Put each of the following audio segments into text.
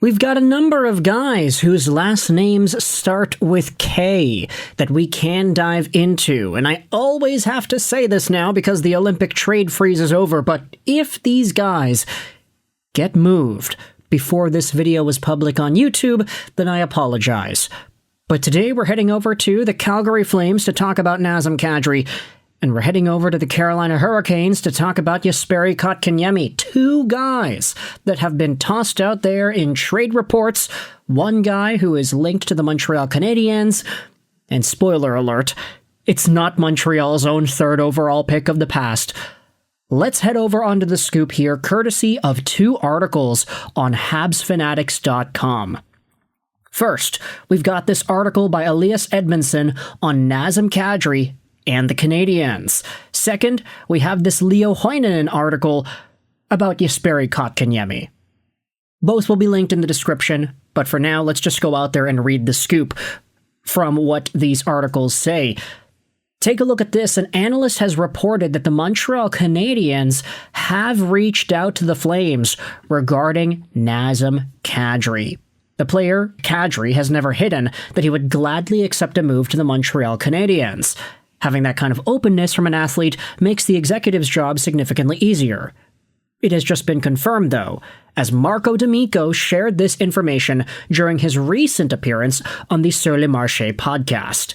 We've got a number of guys whose last names start with K that we can dive into, and I always have to say this now because the Olympic trade freeze is over, but if these guys get moved before this video is public on YouTube, then I apologize. But today we're heading over to the Calgary Flames to talk about Nazem Kadri, and we're heading over to the Carolina Hurricanes to talk about Jesperi Kotkaniemi. Two guys that have been tossed out there in trade reports. One guy who is linked to the Montreal Canadiens. And spoiler alert, it's not Montreal's own third overall pick of the past. Let's head over onto the scoop here, courtesy of two articles on HabsFanatics.com. First, we've got this article by Elias Edmondson on Nazem Kadri and the Canadiens. Second, we have this Leo Heinonen article about Jesperi Kotkaniemi. Both will be linked in the description, but for now, let's just go out there and read the scoop from what these articles say. Take a look at this. An analyst has reported that the Montreal Canadiens have reached out to the Flames regarding Nazem Kadri. The player, Kadri, has never hidden that he would gladly accept a move to the Montreal Canadiens. Having that kind of openness from an athlete makes the executive's job significantly easier. It has just been confirmed, though, as Marco D'Amico shared this information during his recent appearance on the Sur le Marché podcast.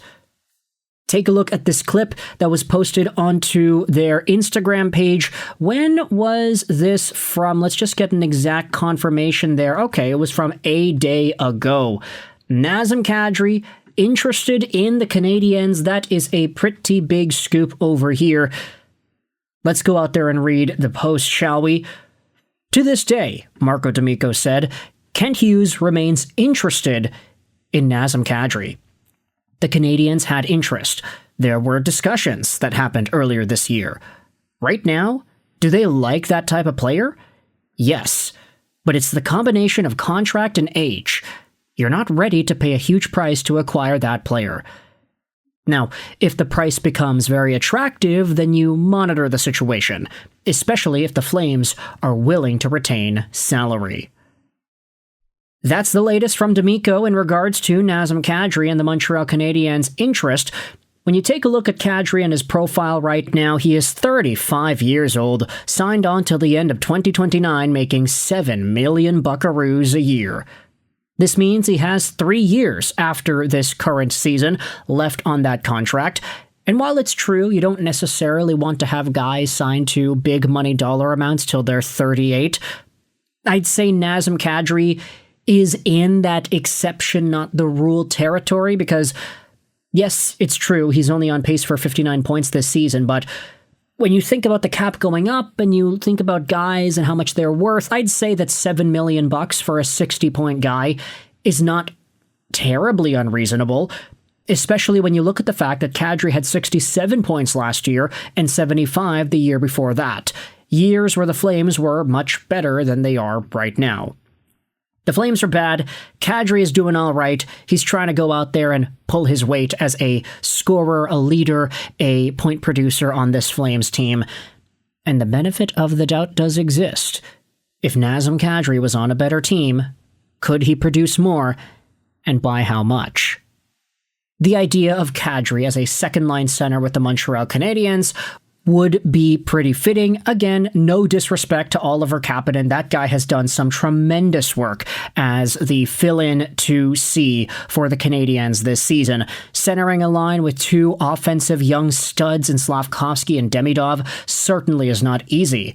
Take a look at this clip that was posted onto their Instagram page. When was this from? Let's just get an exact confirmation there. Okay, it was from a day ago. Nazem Kadri interested in the Canadiens. That is a pretty big scoop over here. Let's go out there and read the post, shall we? To this day, Marco D'Amico said, Kent Hughes remains interested in Nazem Kadri. The Canadiens had interest. There were discussions that happened earlier this year. Right now, do they like that type of player? Yes, but it's the combination of contract and age. You're not ready to pay a huge price to acquire that player. Now, if the price becomes very attractive, then you monitor the situation, especially if the Flames are willing to retain salary. That's the latest from D'Amico in regards to Nazem Kadri and the Montreal Canadiens' interest. When you take a look at Kadri and his profile right now, he is 35 years old, signed on till the end of 2029, making 7 million buckaroos a year. This means he has 3 years after this current season left on that contract. And while it's true you don't necessarily want to have guys signed to big money dollar amounts till they're 38, I'd say Nazem Kadri is in that exception, not the rule territory, because yes, it's true he's only on pace for 59 points this season, but when you think about the cap going up and you think about guys and how much they're worth, I'd say that $7 million for a 60-point guy is not terribly unreasonable, especially when you look at the fact that Kadri had 67 points last year and 75 the year before that. Years where the Flames were much better than they are right now. The Flames are bad. Kadri is doing all right. He's trying to go out there and pull his weight as a scorer, a leader, a point producer on this Flames team. And the benefit of the doubt does exist. If Nazem Kadri was on a better team, could he produce more, and by how much? The idea of Kadri as a second-line center with the Montreal Canadiens would be pretty fitting. Again, no disrespect to Oliver Kapanen. That guy has done some tremendous work as the fill-in to C for the Canadiens this season. Centering a line with two offensive young studs in Slafkovsky and Demidov certainly is not easy.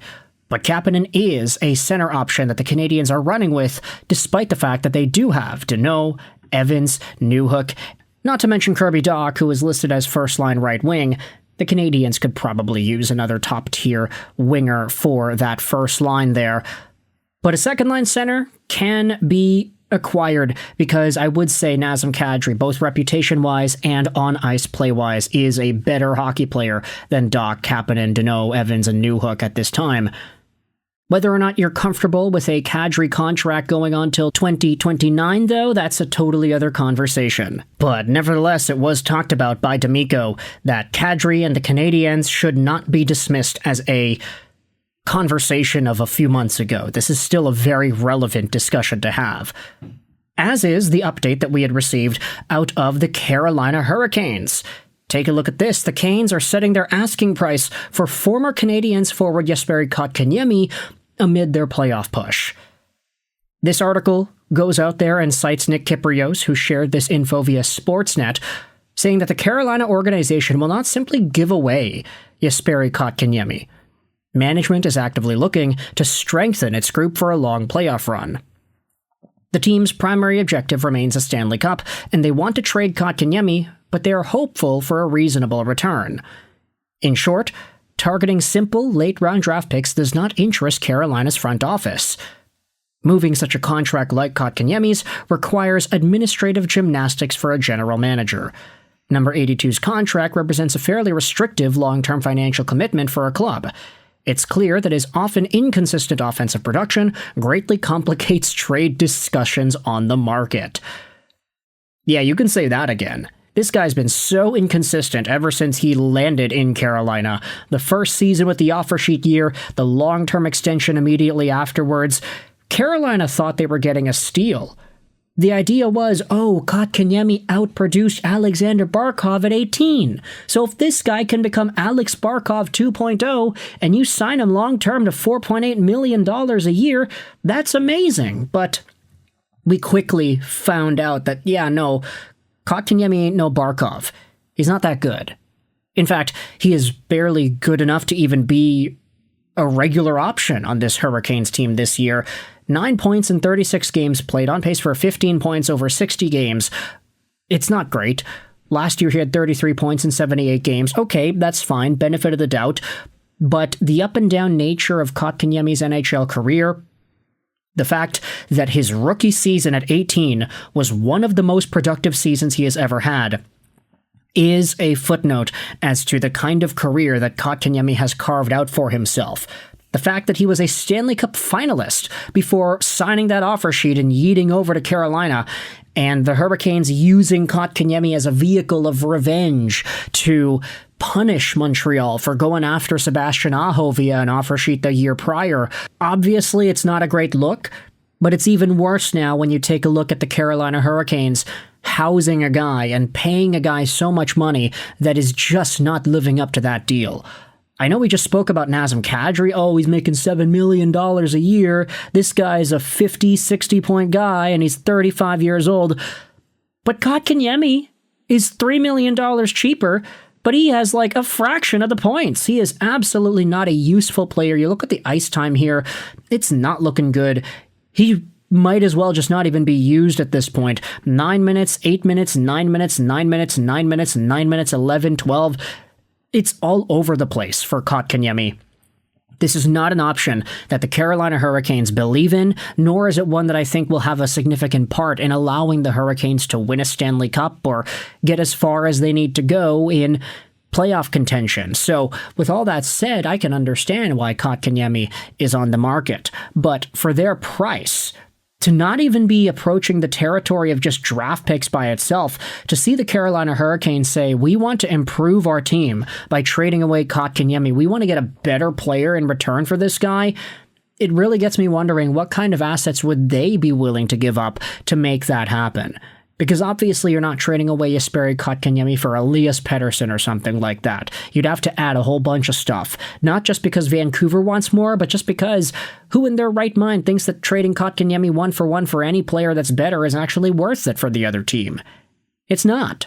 But Kapanen is a center option that the Canadiens are running with, despite the fact that they do have Deneau, Evans, Newhook, not to mention Kirby Dach, who is listed as first-line right wing. The Canadiens could probably use another top-tier winger for that first line there. But a second-line center can be acquired because I would say Nazem Kadri, both reputation-wise and on-ice play-wise, is a better hockey player than Dach, Kapanen, Deneau, Evans, and Newhook at this time. Whether or not you're comfortable with a Kadri contract going on till 2029, though, that's a totally other conversation. But nevertheless, it was talked about by D'Amico that Kadri and the Canadiens should not be dismissed as a conversation of a few months ago. This is still a very relevant discussion to have. As is the update that we had received out of the Carolina Hurricanes. Take a look at this. The Canes are setting their asking price for former Canadiens forward Jesperi Kotkaniemi amid their playoff push. This article goes out there and cites Nick Kyprios, who shared this info via Sportsnet, saying that the Carolina organization will not simply give away Jesperi Kotkaniemi. Management is actively looking to strengthen its group for a long playoff run. The team's primary objective remains a Stanley Cup, and they want to trade Kotkaniemi, but they are hopeful for a reasonable return. In short, targeting simple, late-round draft picks does not interest Carolina's front office. Moving such a contract like Kotkaniemi's requires administrative gymnastics for a general manager. Number 82's contract represents a fairly restrictive long-term financial commitment for a club. It's clear that his often inconsistent offensive production greatly complicates trade discussions on the market. Yeah, you can say that again. This guy's been so inconsistent ever since he landed in Carolina. The first season with the offer sheet year, the long-term extension immediately afterwards. Carolina thought they were getting a steal. The idea was, Kotkaniemi outproduced Alexander Barkov at 18. So if this guy can become Alex Barkov 2.0 and you sign him long-term to $4.8 million a year, that's amazing. But we quickly found out that, Kotkaniemi ain't no Barkov. He's not that good. In fact, he is barely good enough to even be a regular option on this Hurricanes team this year. 9 points in 36 games played, on pace for 15 points over 60 games. It's not great. Last year he had 33 points in 78 games. Okay, that's fine, benefit of the doubt. But the up-and-down nature of Kotkaniemi's NHL career, the fact that his rookie season at 18 was one of the most productive seasons he has ever had, is a footnote as to the kind of career that Kotkaniemi has carved out for himself. The fact that he was a Stanley Cup finalist before signing that offer sheet and yeeting over to Carolina, and the Hurricanes using Kotkaniemi as a vehicle of revenge to punish Montreal for going after Sebastian Aho via an offer sheet the year prior. Obviously, it's not a great look, but it's even worse now when you take a look at the Carolina Hurricanes housing a guy and paying a guy so much money that is just not living up to that deal. I know we just spoke about Nazem Kadri. He's making $7 million a year. This guy's a 50, 60-point guy, and he's 35 years old. But Kotkaniemi is $3 million cheaper, but he has like a fraction of the points. He is absolutely not a useful player. You look at the ice time here, it's not looking good. He might as well just not even be used at this point. 9 minutes, 8 minutes, 9 minutes, 9 minutes, 9 minutes, 9 minutes, 11, 12. It's all over the place for Kotkaniemi. This is not an option that the Carolina Hurricanes believe in, nor is it one that I think will have a significant part in allowing the Hurricanes to win a Stanley Cup or get as far as they need to go in playoff contention. So, with all that said, I can understand why Kotkaniemi is on the market. But for their price, to not even be approaching the territory of just draft picks by itself, to see the Carolina Hurricanes say, we want to improve our team by trading away Kotkaniemi, we want to get a better player in return for this guy, it really gets me wondering what kind of assets would they be willing to give up to make that happen. Because obviously you're not trading away Jesperi Kotkaniemi for Elias Pettersson or something like that. You'd have to add a whole bunch of stuff. Not just because Vancouver wants more, but just because who in their right mind thinks that trading Kotkaniemi 1-for-1 for any player that's better is actually worth it for the other team? It's not.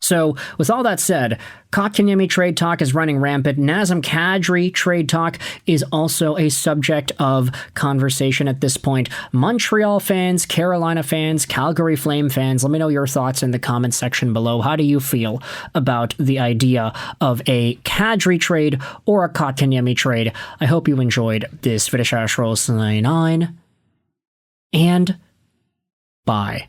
So, with all that said, Kotkaniemi trade talk is running rampant. Nazem Kadri trade talk is also a subject of conversation at this point. Montreal fans, Carolina fans, Calgary Flame fans, let me know your thoughts in the comments section below. How do you feel about the idea of a Kadri trade or a Kotkaniemi trade? I hope you enjoyed this video. And bye.